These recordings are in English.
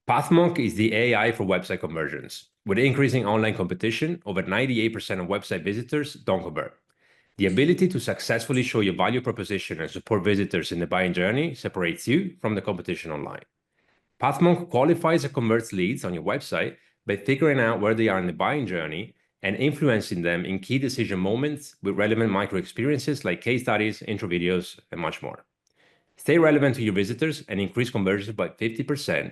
Pathmonk is the AI for website conversions. With increasing online competition, over 98% of website visitors don't convert. The ability to successfully show your value proposition and support visitors in the buying journey separates you from the competition online. Pathmonk qualifies and converts leads on your website by figuring out where they are in the buying journey and influencing them in key decision moments with relevant micro experiences like case studies, intro videos, and much more. Stay relevant to your visitors and increase conversions by 50%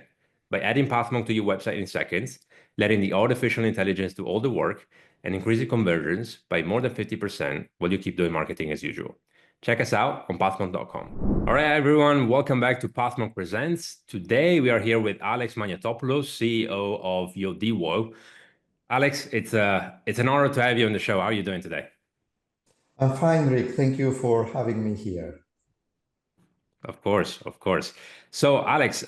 by adding Pathmonk to your website in seconds, letting the artificial intelligence do all the work, and increasing conversions by more than 50% while you keep doing marketing as usual. Check us out on pathmonk.com. All right, everyone, welcome back to Pathmonk Presents. Today, we are here with Alex Maniatopoulos, CEO of Yodiwo. Alex, it's an honor to have you on the show. How are you doing today? I'm fine, Rick. Thank you for having me here. Of course, of course. So, Alex,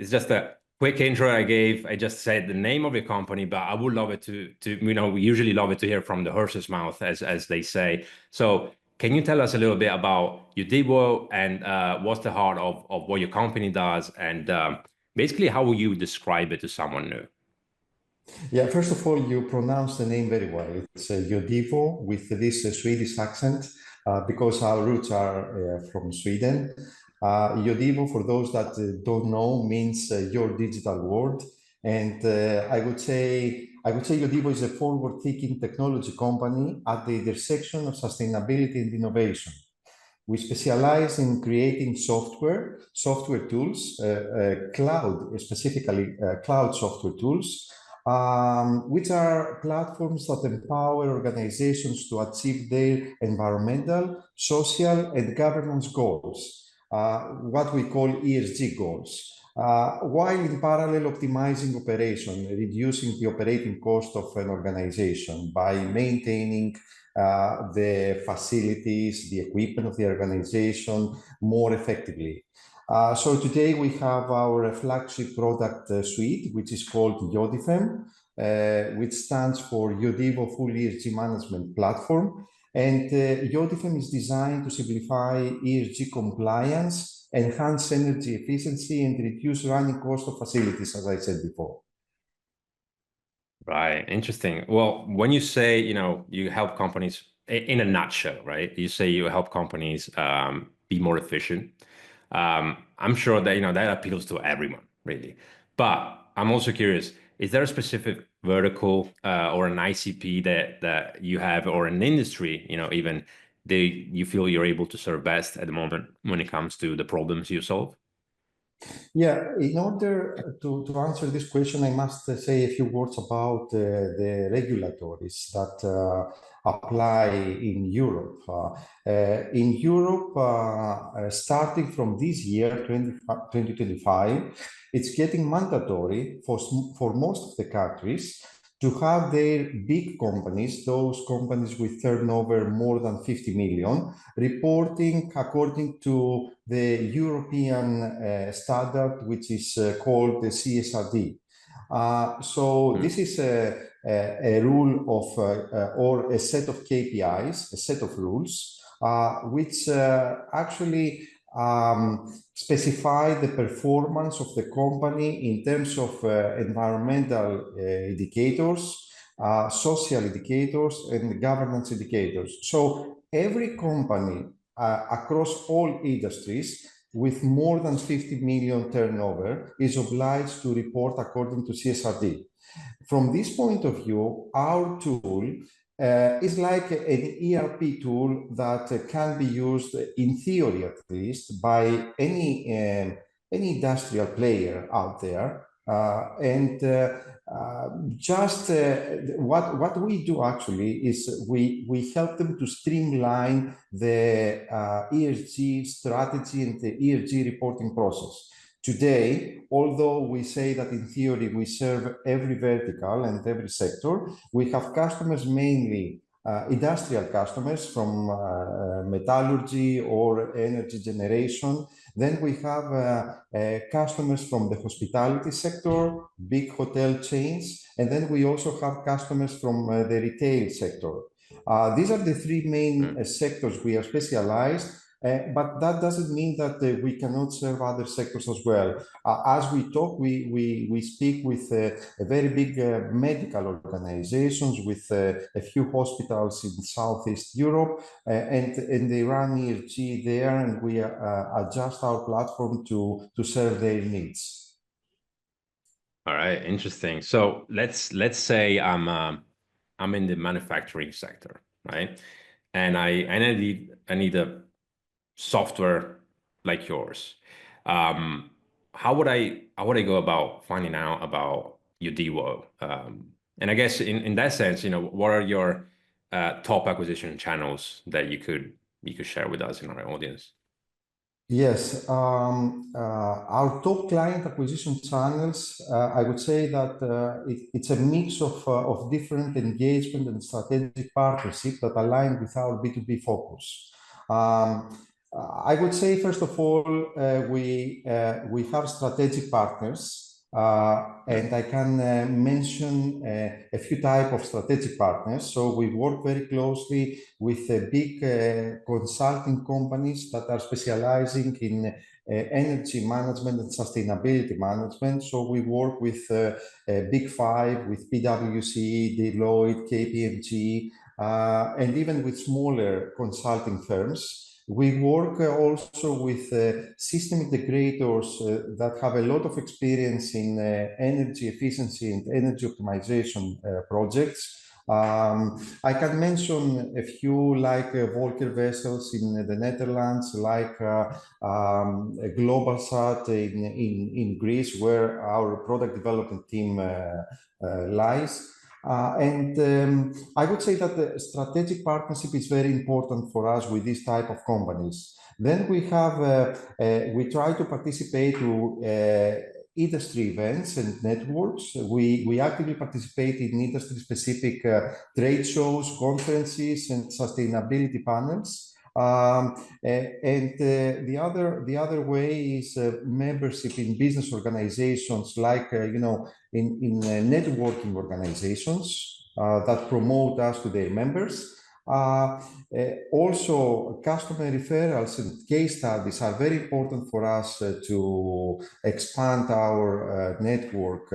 it's just a quick intro I gave. I just said the name of your company, but I would love it to we usually love it to hear from the horse's mouth, as they say. So, can you tell us a little bit about Yodiwo and what's the heart of what your company does, and basically how will you describe it to someone new? Yeah, first of all, you pronounce the name very well. It's Yodiwo with this Swedish accent because our roots are from Sweden. Yodiwo, for those that don't know, means your digital world. And I would say Yodiwo is a forward-thinking technology company at the intersection of sustainability and innovation. We specialize in creating software tools, specifically cloud software tools, which are platforms that empower organizations to achieve their environmental, social, and governance goals, what we call ESG goals, while in parallel optimizing operation, reducing the operating cost of an organization by maintaining the facilities, the equipment of the organization more effectively. So today we have our flagship product suite, which is called YodiFEM, which stands for Yodiwo Full ESG Management Platform. And YodiFEM is designed to simplify ESG compliance, enhance energy efficiency, and reduce running cost of facilities, as I said before. Right, interesting. Well, when you say, you help companies in a nutshell, right? You say you help companies be more efficient. I'm sure that, that appeals to everyone, really. But I'm also curious, is there a specific vertical or an ICP that you have, or an industry, even you feel you're able to serve best at the moment when it comes to the problems you solve? Yeah, in order to answer this question, I must say a few words about the regulatories that apply in Europe. In Europe, starting from this year, 2025, it's getting mandatory for most of the countries to have their big companies, those companies with turnover more than 50 million, reporting according to the European standard, which is called the CSRD. So this is a rule of, or a set of KPIs, a set of rules, which actually specify the performance of the company in terms of environmental indicators, social indicators, and governance indicators. So every company across all industries with more than 50 million turnover is obliged to report according to CSRD. From this point of view, our tool is like an ERP tool that can be used, in theory at least, by any industrial player out there. What we do actually is we help them to streamline the ESG strategy and the ESG reporting process. Today, although we say that in theory we serve every vertical and every sector, we have customers, mainly industrial customers from metallurgy or energy generation. Then we have customers from the hospitality sector, big hotel chains, and then we also have customers from the retail sector. These are the three main sectors we are specialized. But that doesn't mean that we cannot serve other sectors as well. As we talk, we speak with a very big medical organizations, with a few hospitals in Southeast Europe, and they run ESG there, and we adjust our platform to serve their needs. All right, interesting. So let's say I'm in the manufacturing sector, right? And I need a software like yours. How would I go about finding out about Yodiwo? And I guess in that sense, what are your top acquisition channels that you could share with us in our audience? Yes, our top client acquisition channels, I would say that it's a mix of different engagement and strategic partnership that align with our B2B focus. I would say, first of all, we have strategic partners. And I can mention a few types of strategic partners. So we work very closely with big consulting companies that are specializing in energy management and sustainability management. So we work with Big Five, with PwC, Deloitte, KPMG, and even with smaller consulting firms. We work also with system integrators that have a lot of experience in energy efficiency and energy optimization projects. I can mention a few like Volker Vessels in the Netherlands, like Globalsat in Greece, where our product development team lies. I would say that the strategic partnership is very important for us with this type of companies. Then we try to participate to industry events and networks. We actively participate in industry-specific trade shows, conferences, and sustainability panels. The other way is membership in business organizations, like in networking organizations that promote us to their members. Also, customer referrals and case studies are very important for us to expand our network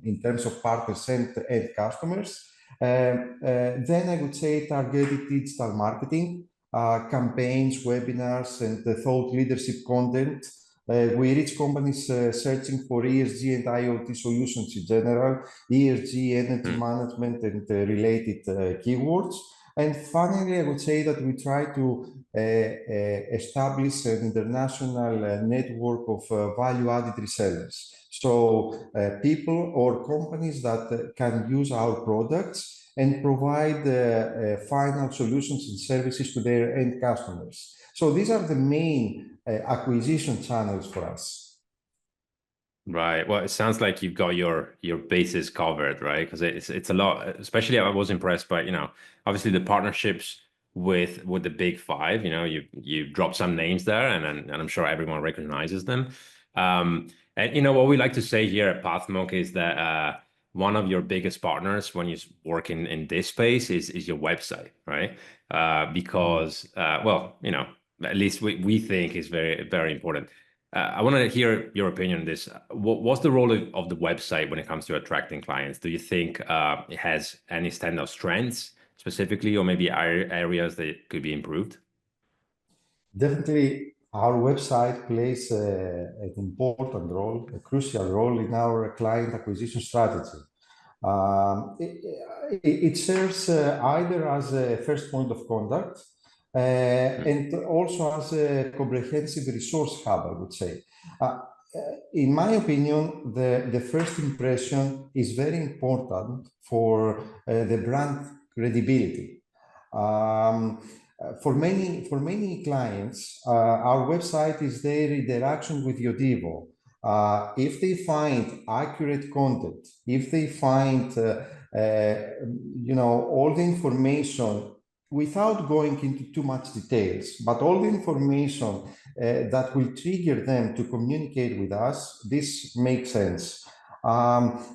in terms of partners and customers. Then I would say targeted digital marketing, campaigns, webinars, and thought leadership content. We reach companies searching for ESG and IoT solutions in general, ESG, energy management, and related keywords. And finally, I would say that we try to establish an international network of value-added resellers. So people or companies that can use our products and provide final solutions and services to their end customers. So these are the main acquisition channels for us. Right. Well, it sounds like you've got your bases covered, right? Because it's a lot. Especially, I was impressed by obviously the partnerships with the big five. You dropped some names there, and I'm sure everyone recognizes them. And what we like to say here at Pathmonk is that one of your biggest partners when you work in this space is your website, right? Because well, at least we think is very, very important. I want to hear your opinion on this. What's the role of the website when it comes to attracting clients? Do you think it has any standout strengths specifically, or maybe areas that could be improved? Definitely, our website plays an important role, a crucial role in our client acquisition strategy. It serves either as a first point of contact and also as a comprehensive resource hub, I would say. In my opinion, the first impression is very important for the brand credibility. For many clients, our website is their interaction with Yodiwo. If they find accurate content, if they find all the information without going into too much details, but all the information that will trigger them to communicate with us, this makes sense. From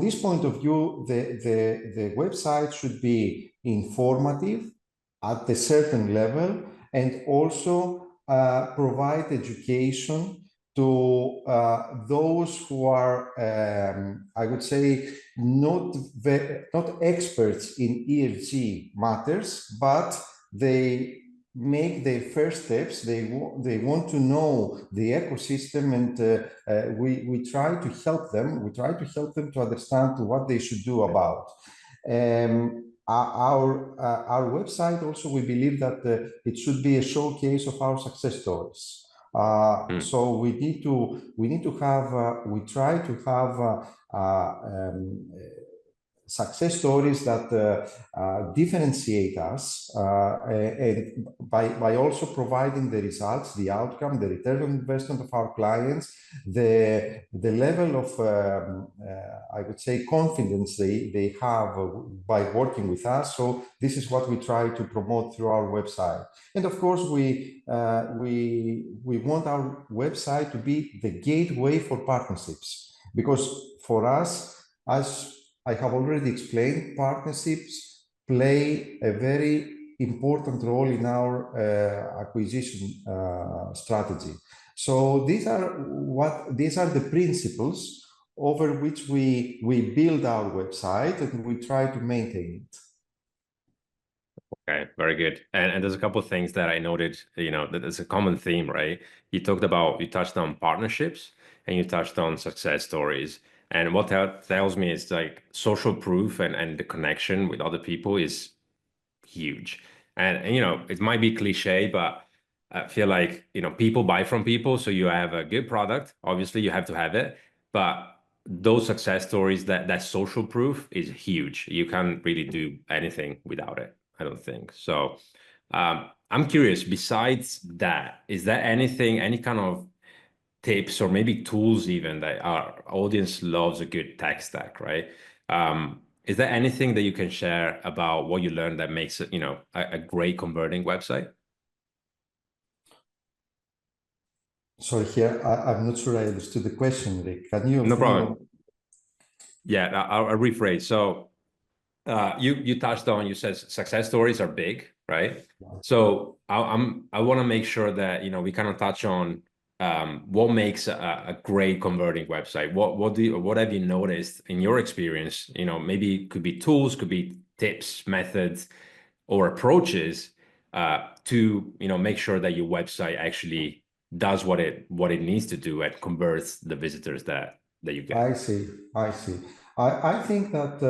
this point of view, the website should be informative at a certain level and also provide education to those who are, I would say, not experts in ESG matters, but they make their first steps. They want to know the ecosystem, and we try to help them. We try to help them to understand what they should do about. Our website also, we believe that it should be a showcase of our success stories. So we need to have, we try to have success stories that differentiate us, and by also providing the results, the outcome, the return on investment of our clients, the level of, I would say, confidence they have by working with us. So this is what we try to promote through our website. And of course, we want our website to be the gateway for partnerships, because for us, as I have already explained, partnerships play a very important role in our acquisition strategy. So these are the principles over which we build our website, and we try to maintain it. Okay, very good. And there's a couple of things that I noted, that there's a common theme, right? You touched on partnerships, and you touched on success stories. And what that tells me is like social proof and the connection with other people is huge. And it might be cliche, but I feel like, people buy from people. So you have a good product, obviously you have to have it, but those success stories, that social proof is huge. You can't really do anything without it, I don't think. So I'm curious, besides that, is there anything, any kind of tips or maybe tools even that our audience loves a good tech stack, right? Is there anything that you can share about what you learned that makes it, a great converting website? Sorry, here, I'm not sure I understood the question, Rick. Can you? No problem. Yeah, I'll rephrase. So you touched on, you said success stories are big, right? So I want to make sure that, we kind of touch on what makes a great converting website. What have you noticed in your experience? Maybe it could be tools, could be tips, methods, or approaches to make sure that your website actually does what it needs to do and converts the visitors that you get. I see. I think that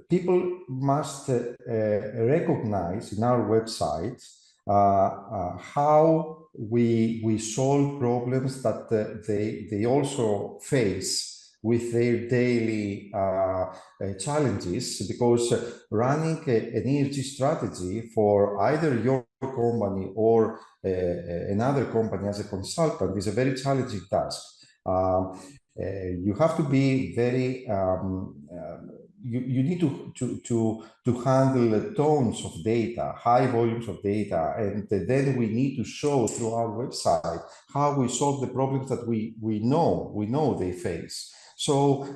people must recognize in our website how we solve problems that they also face with their daily challenges, because running an ESG strategy for either your company or another company as a consultant is a very challenging task. You have to be very you need to handle tons of data, high volumes of data, and then we need to show through our website how we solve the problems that we know they face. So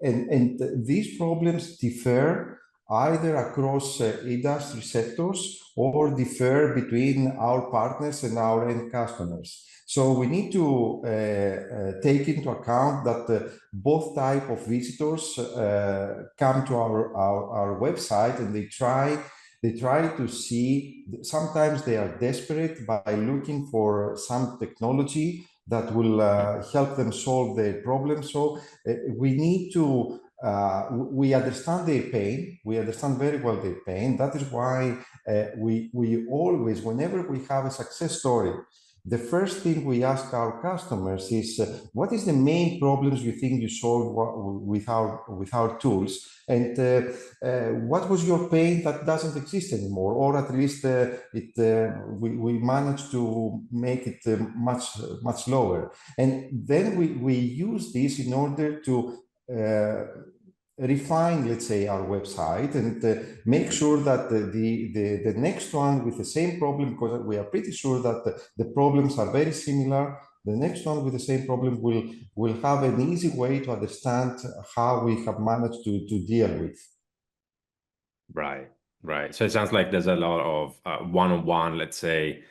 and these problems differ either across industry sectors or differ between our partners and our end customers. So we need to take into account that both type of visitors come to our website, and they try to see, sometimes they are desperate by looking for some technology that will help them solve their problem. So we need to we understand their pain. We understand very well their pain. That is why we always, whenever we have a success story, the first thing we ask our customers is, what is the main problems you think you solve with our tools? And what was your pain that doesn't exist anymore? Or at least we managed to make it much lower. And then we use this in order to refine, let's say, our website, and make sure that the next one with the same problem, because we are pretty sure that the problems are very similar, the next one with the same problem will have an easy way to understand how we have managed to deal with. Right. Right. So it sounds like there's a lot of one-on-one, let's say,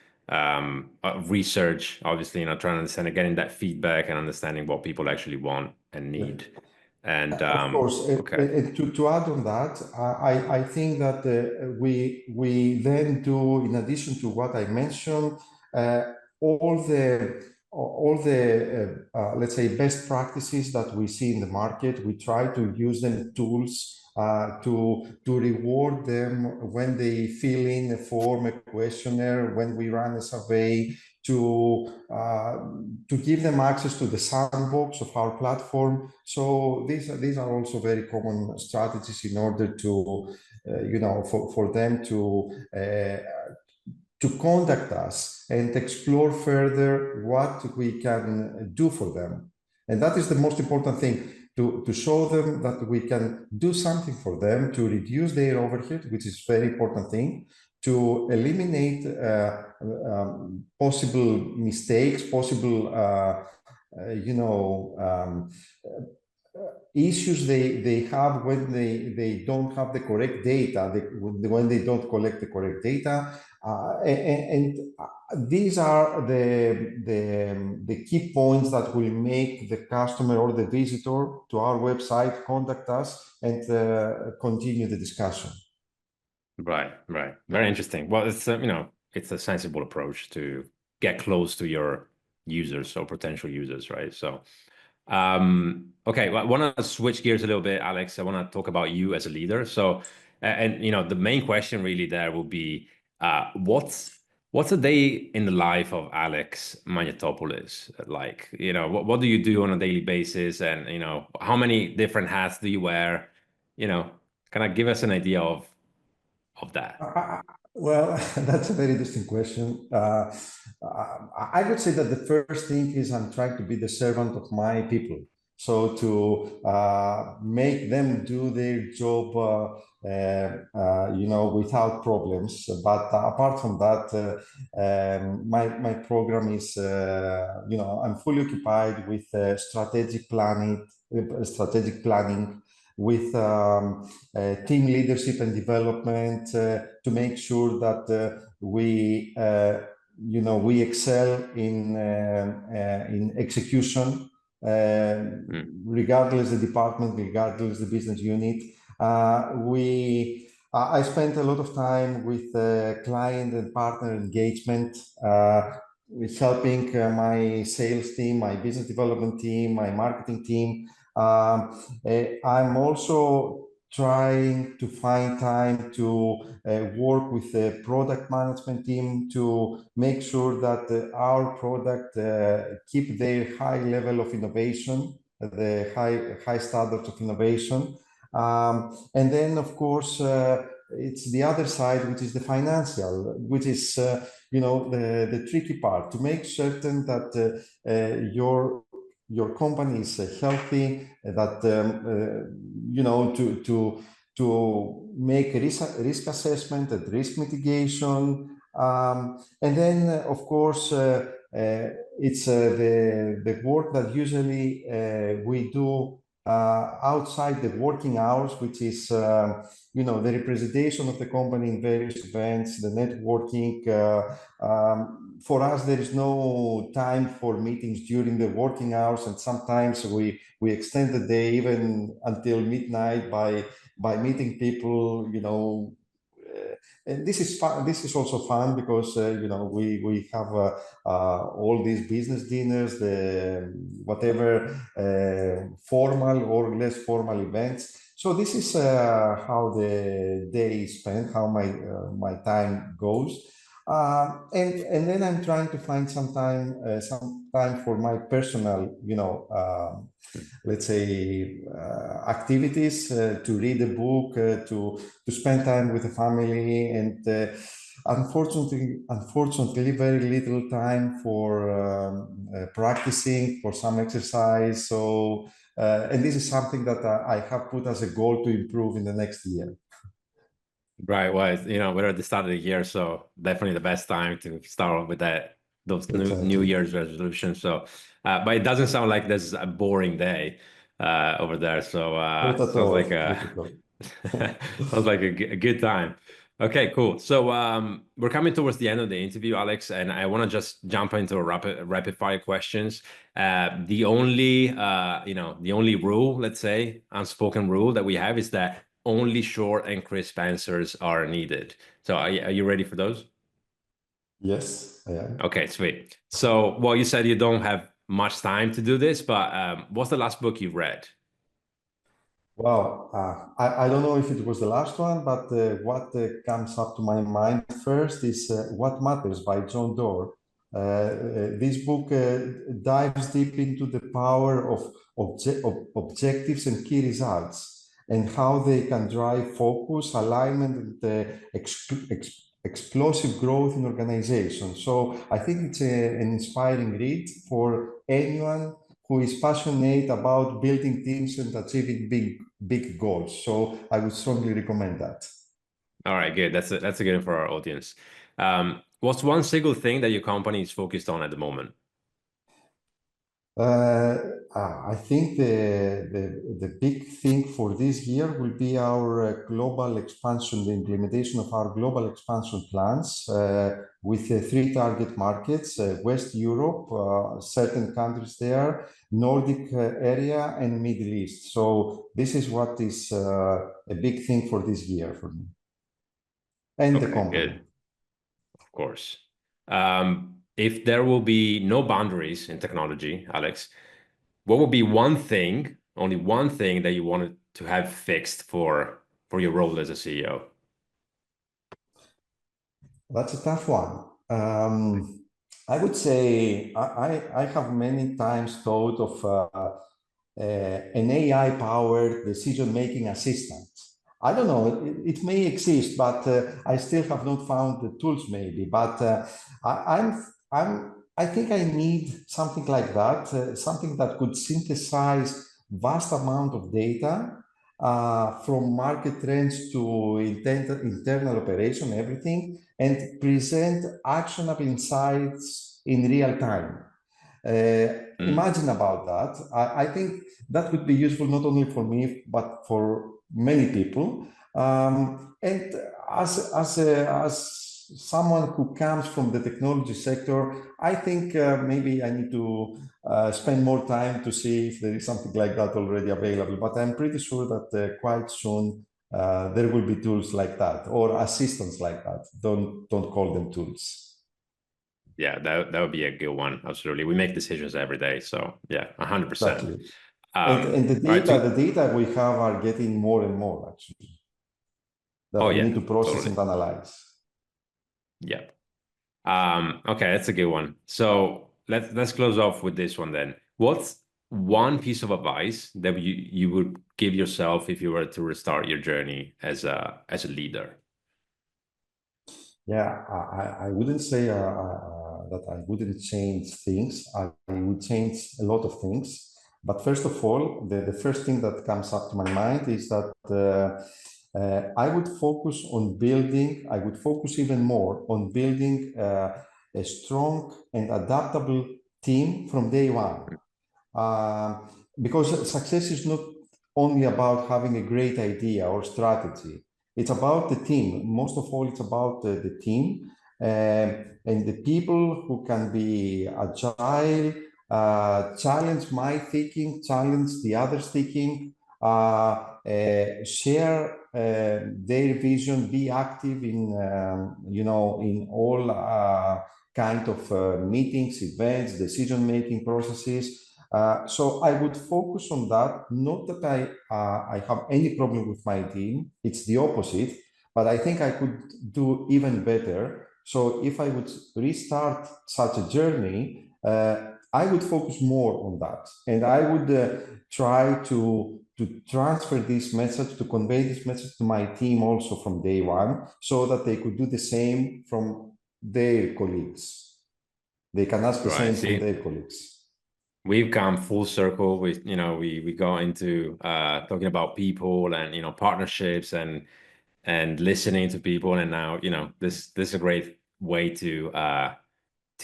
research, obviously, trying to understand, getting that feedback and understanding what people actually want and need. And Of course, okay. to add on that, I think that we then do, in addition to what I mentioned, uh, all the let's say best practices that we see in the market. We try to use them tools to reward them when they fill in a form, a questionnaire, when we run a survey, to give them access to the sandbox of our platform. So these are also very common strategies in order to for them to contact us and explore further what we can do for them. And that is the most important thing, to show them that we can do something for them to reduce their overhead, which is very important thing, to eliminate possible mistakes, possible issues they have when they don't have the correct data, when they don't collect the correct data. And these are the key points that will make the customer or the visitor to our website contact us and continue the discussion. Right, right. Very interesting. Well, it's it's a sensible approach to get close to your users or potential users, right? So, okay, well, I want to switch gears a little bit, Alex. I want to talk about you as a leader. So, and the main question really there will be, what's a day in the life of Alex Maniatopoulos like? What do you do on a daily basis, and how many different hats do you wear? Can I give us an idea of that? Well, that's a very interesting question. I would say that the first thing is I'm trying to be the servant of my people. So to make them do their job, without problems. But apart from that, my program is, I'm fully occupied with strategic planning, with team leadership and development, to make sure that we excel in execution, regardless the department, regardless the business unit. I spent a lot of time with client and partner engagement, with helping my sales team, my business development team, my marketing team. I'm also trying to find time to work with the product management team to make sure that our product keep their high level of innovation, the high standards of innovation. And then, of course, it's the other side, which is the financial, which is the tricky part, to make certain that your company is healthy, that to make risk assessment and risk mitigation, and then of course it's the work that usually we do outside the working hours, which is the representation of the company in various events, the networking. For us, there is no time for meetings during the working hours, and sometimes we extend the day even until midnight by meeting people. And this is fun. This is also fun because we have all these business dinners, the whatever formal or less formal events. So this is how the day is spent, how my time goes. And then I'm trying to find some time for my personal, let's say, activities, to read a book, to spend time with the family, and unfortunately, very little time for practicing, for some exercise. So, and this is something that I have put as a goal to improve in the next year. Right. Well, we're at the start of the year, so definitely the best time to start with those New Year's resolutions. So, but it doesn't sound like this is a boring day over there. So, sounds like a sounds like a good time. Okay, cool. So we're coming towards the end of the interview, Alex, and I want to just jump into a rapid fire questions. The only the only rule, let's say, unspoken rule that we have is that only short and crisp answers are needed. So are you ready for those? Yes, I am. Okay, sweet. So, well, you said you don't have much time to do this, but what's the last book you've read? Well, I don't know if it was the last one, but what comes up to my mind first is What Matters by John Doerr. This book dives deep into the power of objectives and key results and how they can drive focus, alignment, and explosive growth in organizations. So I think it's an inspiring read for anyone who is passionate about building teams and achieving big goals. So I would strongly recommend that. All right, good. That's a good one for our audience. What's one single thing that your company is focused on at the moment? Uh, I think the big thing for this year will be our global expansion, the implementation of our global expansion plans with three target markets, West Europe, certain countries there, Nordic area, and Middle East. So this is what is a big thing for this year for me and the Okay, company. good. Of course. If there will be no boundaries in technology, Alex, what would be one thing, only one thing that you wanted to have fixed for your role as a CEO? That's a tough one. I would say I have many times thought of an AI-powered decision-making assistant. I don't know, it may exist, but I still have not found the tools maybe. But I think I need something like that, something that could synthesize vast amount of data from market trends to internal operation, everything, and present actionable insights in real time. Mm, Imagine about that. I think that would be useful not only for me, but for many people. And as someone who comes from the technology sector, I think maybe I need to spend more time to see if there is something like that already available. But I'm pretty sure that quite soon there will be tools like that or assistants like that. Don't call them tools. yeah, that would be a good one. Absolutely. We make decisions every day. So yeah, 100%. Exactly. And All right. the data we have are getting more and more actually Oh that we yeah, need to process totally. and analyze. Yeah. Okay, that's a good one. So let's close off with this one then. What's one piece of advice that you would give yourself if you were to restart your journey as a leader? Yeah, I wouldn't say that I wouldn't change things. I would change a lot of things. But first of all, the first thing that comes up to my mind is that I would focus on building, I would focus even more on building a strong and adaptable team from day one. Because success is not only about having a great idea or strategy. It's about the team. Most of all, it's about the team and the people who can be agile, challenge my thinking, challenge the others' thinking, share their vision, be active in in all kind of meetings, events, decision-making processes. So I would focus on that. Not that I have any problem with my team. It's the opposite. But I think I could do even better. So if I would restart such a journey, I would focus more on that, and I would try to transfer this message, to convey this message to my team also from day one, so that they could do the same from their colleagues. They can ask the Right. same from See, their colleagues. we've come full circle with, we go into talking about people and, partnerships and listening to people. And now, this is a great way to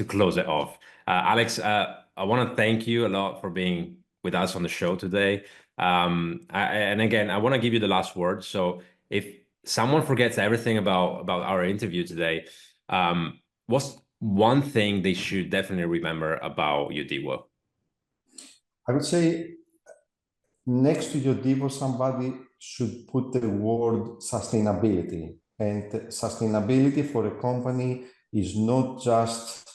close it off. Alex, I want to thank you a lot for being with us on the show today. And again, I want to give you the last word. So if someone forgets everything about our interview today, what's one thing they should definitely remember about Yodiwo? I would say next to Yodiwo, somebody should put the word sustainability. And sustainability for a company is not just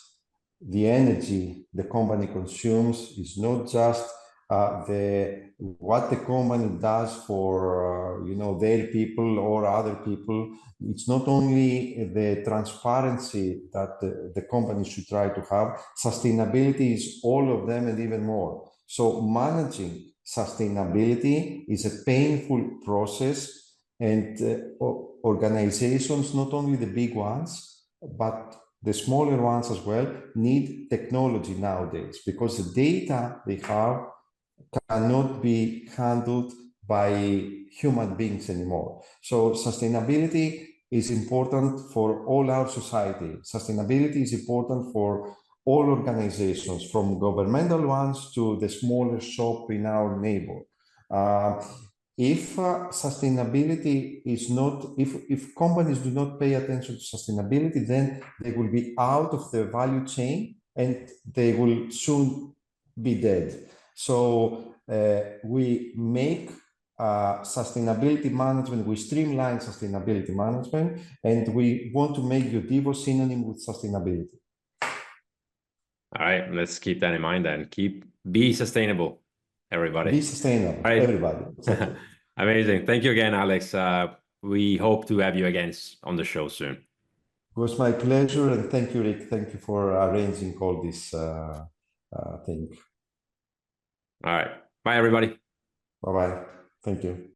the energy the company consumes, is not just what the company does for their people or other people. It's not only the transparency that the company should try to have. Sustainability is all of them and even more. So managing sustainability is a painful process, and organizations, not only the big ones, but the smaller ones as well, need technology nowadays, because the data they have cannot be handled by human beings anymore. So sustainability is important for all our society. Sustainability is important for all organizations, from governmental ones to the smaller shop in our neighbor. If sustainability is not, if companies do not pay attention to sustainability, then they will be out of the value chain and they will soon be dead. So we make sustainability management, we streamline sustainability management, and we want to make Yodiwo synonym with sustainability. All right, let's keep that in mind then. Be sustainable, everybody. Be sustainable, right. Everybody. Exactly. Amazing. Thank you again, Alex. We hope to have you again on the show soon. It was my pleasure, and thank you, Rick. Thank you for arranging all this thing. All right. Bye, everybody. Bye-bye. Thank you.